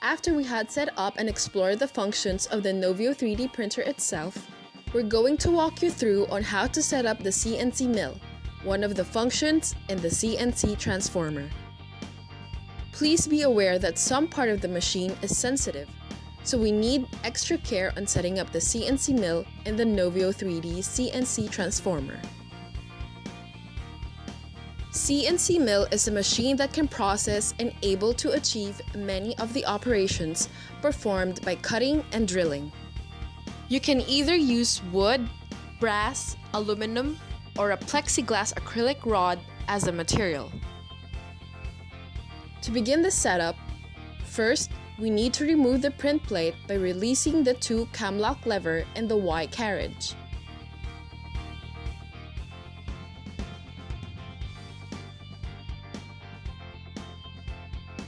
After we had set up and explored the functions of the Novio 3D printer itself, we're going to walk you through on how to set up the CNC Mill, one of the functions in the CNC Transformer. Please be aware that some part of the machine is sensitive, so we need extra care on setting up the CNC Mill in the Novio 3D CNC Transformer. CNC Mill is a machine that can process and able to achieve many of the operations performed by cutting and drilling. You can either use wood, brass, aluminum, or a plexiglass acrylic rod as a material. To begin the setup, first we need to remove the print plate by releasing the two camlock lever in the Y carriage.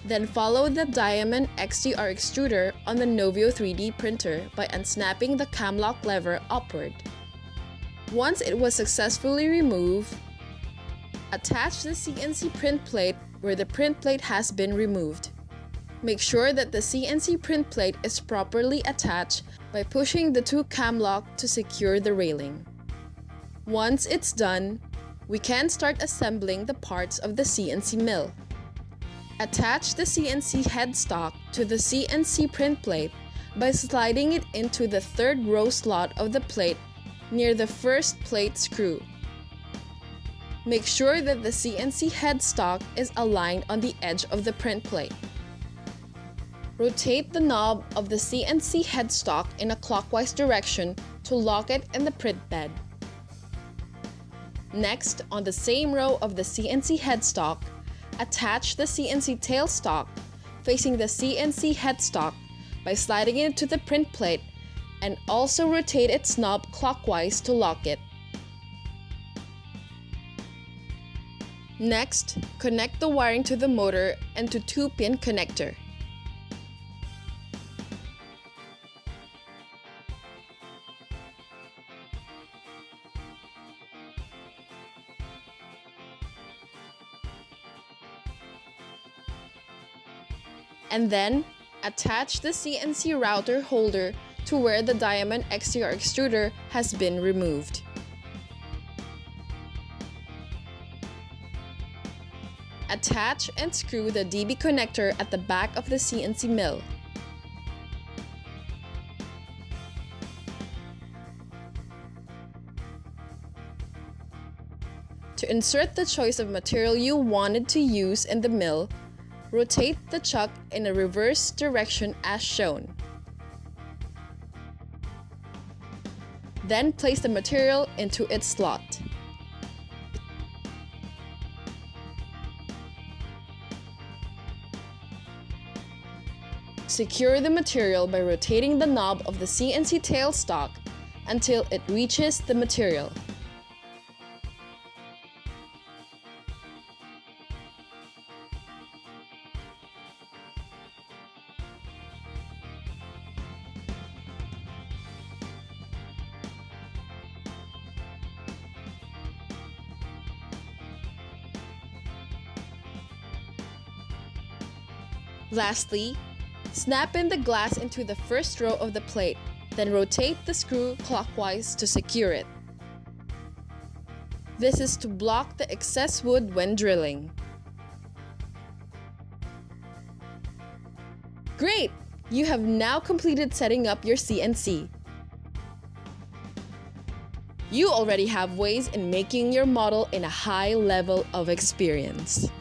Then follow the diamond XTR extruder on the Novio 3D printer by unsnapping the camlock lever upward. Once it was successfully removed, attach the CNC print plate where the print plate has been removed. Make sure that the CNC print plate is properly attached by pushing the two camlock to secure the railing. Once it's done, we can start assembling the parts of the CNC mill. Attach the CNC headstock to the CNC print plate by sliding it into the third row slot of the plate near the first plate screw. Make sure that the CNC headstock is aligned on the edge of the print plate. Rotate the knob of the CNC headstock in a clockwise direction to lock it in the print bed. Next, on the same row of the CNC headstock, attach the CNC tailstock facing the CNC headstock by sliding it into the print plate and also rotate its knob clockwise to lock it. Next, connect the wiring to the motor and to 2-pin connector. And then, attach the CNC router holder to where the diamond XTR extruder has been removed. Attach and screw the DB connector at the back of the CNC mill. To insert the choice of material you wanted to use in the mill, rotate the chuck in a reverse direction as shown. Then place the material into its slot. Secure the material by rotating the knob of the CNC tailstock until it reaches the material. Lastly, snap in the glass into the first row of the plate, then rotate the screw clockwise to secure it. This is to block the excess wood when drilling. Great! You have now completed setting up your CNC. You already have ways in making your model in a high level of experience.